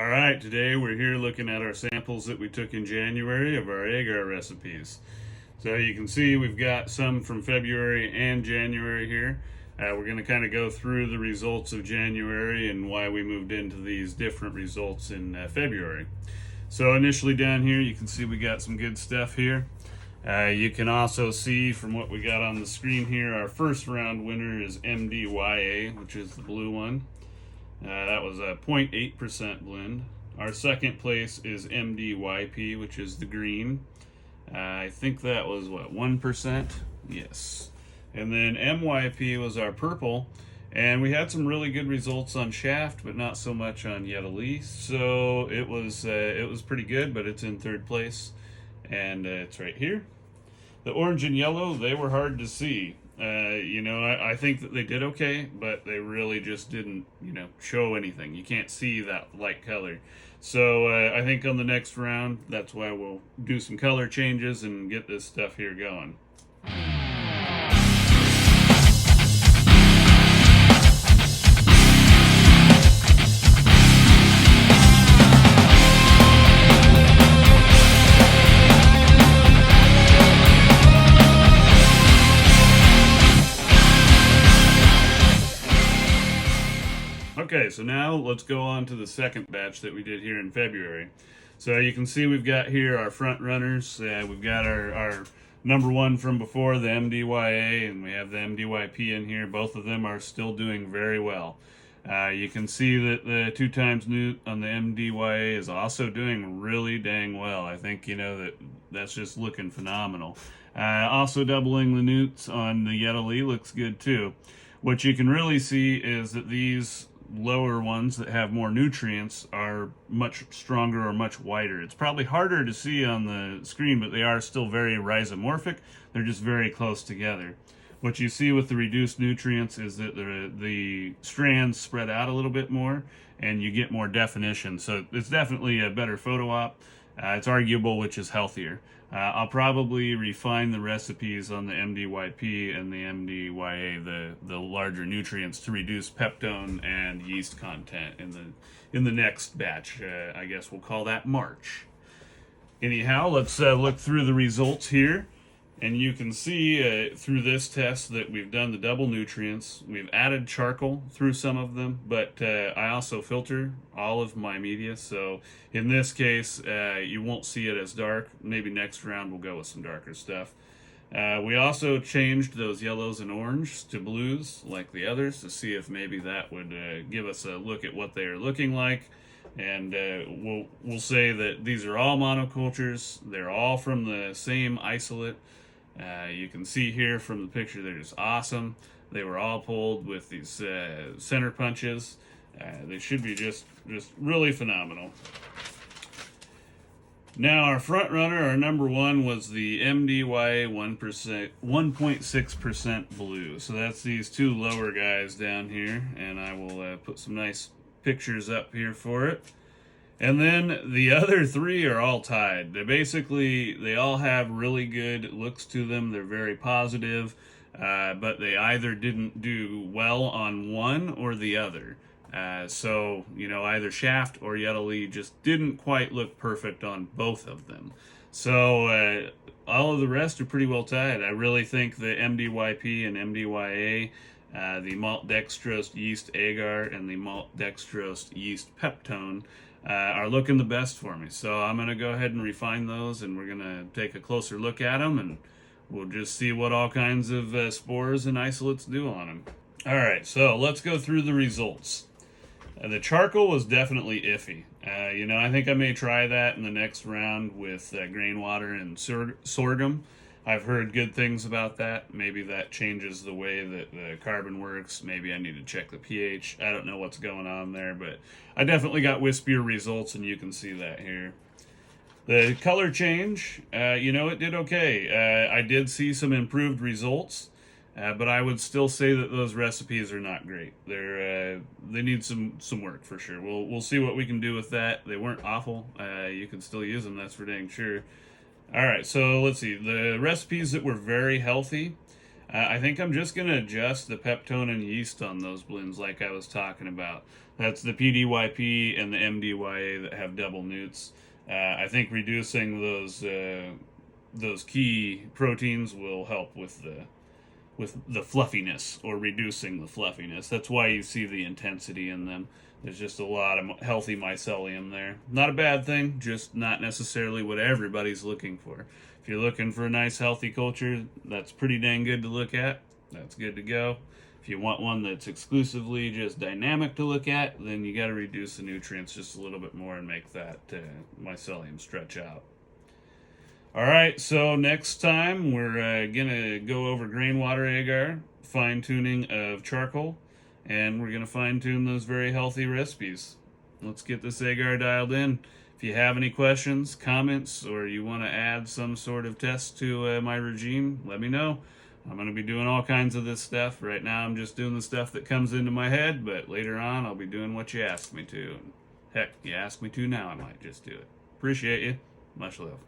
All right, today we're here looking at our samples that we took in January of our Agar recipes. So you can see we've got some from February and January here. We're going to kind of go through the results of January and why we moved into these different results in February. So initially down here you can see we got some good stuff here. You can also see from what we got on the screen here, our first round winner is MDYA, which is the blue one. That was a 0.8% blend. Our second place is MDYP, which is the green. I think that was, what, 1%? Yes. And then MYP was our purple. And we had some really good results on Shaft, but not so much on Yedali. So it was pretty good, but it's in third place. And it's right here. The orange and yellow, they were hard to see. I think that they did okay, but they really just didn't, show anything. You can't see that light color. So I think on the next round, that's why we'll do some color changes and get this stuff here going. Okay, so now let's go on to the second batch that we did here in February. So you can see we've got here our front runners. We've got our number one from before, the MDYA, and we have the MDYP in here. Both of them are still doing very well. You can see that the 2 times newt on the MDYA is also doing really dang well. I think, that's just looking phenomenal. Also doubling the newts on the Yedali looks good too. What you can really see is that these lower ones that have more nutrients are much stronger or much whiter. It's probably harder to see on the screen, but they are still very rhizomorphic. They're just very close together. What you see with the reduced nutrients is that the strands spread out a little bit more and you get more definition. So it's definitely a better photo op. It's arguable which is healthier. I'll probably refine the recipes on the MDYP and the MDYA, the larger nutrients, to reduce peptone and yeast content in the next batch. I guess we'll call that March. Anyhow, let's look through the results here. And you can see through this test that we've done the double nutrients. We've added charcoal through some of them, but I also filter all of my media. So in this case, you won't see it as dark. Maybe next round we'll go with some darker stuff. We also changed those yellows and orange to blues like the others to see if maybe that would give us a look at what they are looking like. And we'll say that these are all monocultures. They're all from the same isolate. You can see here from the picture they're just awesome. They were all pulled with these center punches. They should be just really phenomenal. Now our front runner, our number one, was the MDYA 1.6% blue. So that's these 2 lower guys down here, and I will put some nice pictures up here for it. And then the other 3 are all tied. They all have really good looks to them. They're very positive, but they either didn't do well on one or the other. So, either Shaft or Yedali just didn't quite look perfect on both of them. So all of the rest are pretty well tied. I really think the MDYP and MDYA, the malt dextrose yeast agar and the malt dextrose yeast peptone, are looking the best for me. So I'm going to go ahead and refine those, and we're going to take a closer look at them, and we'll just see what all kinds of spores and isolates do on them. All right, so let's go through the results. The charcoal was definitely iffy. I think I may try that in the next round with grain water and sorghum. I've heard good things about that. Maybe that changes the way that the carbon works. Maybe I need to check the pH. I don't know what's going on there, but I definitely got wispier results, and you can see that here. The color change, it did okay. I did see some improved results, but I would still say that those recipes are not great. They need some work for sure. We'll see what we can do with that. They weren't awful. You can still use them, that's for dang sure. All right, so let's see. The recipes that were very healthy, I think I'm just going to adjust the peptone and yeast on those blends like I was talking about. That's the PDYP and the MDYA that have double newts. I think reducing those key proteins will help with the fluffiness, or reducing the fluffiness. That's why you see the intensity in them. There's just a lot of healthy mycelium there. Not a bad thing, just not necessarily what everybody's looking for. If you're looking for a nice healthy culture, that's pretty dang good to look at. That's good to go. If you want one that's exclusively just dynamic to look at, then you got to reduce the nutrients just a little bit more and make that mycelium stretch out. All right, so next time we're gonna go over grain water agar, fine tuning of charcoal, and we're gonna fine tune those very healthy recipes. Let's get this agar dialed in. If you have any questions, comments, or you want to add some sort of test to my regime, let me know. I'm going to be doing all kinds of this stuff. Right now I'm just doing the stuff that comes into my head, but later on I'll be doing what you asked me to. Heck, you ask me to now, I might just do it. Appreciate you. Much love.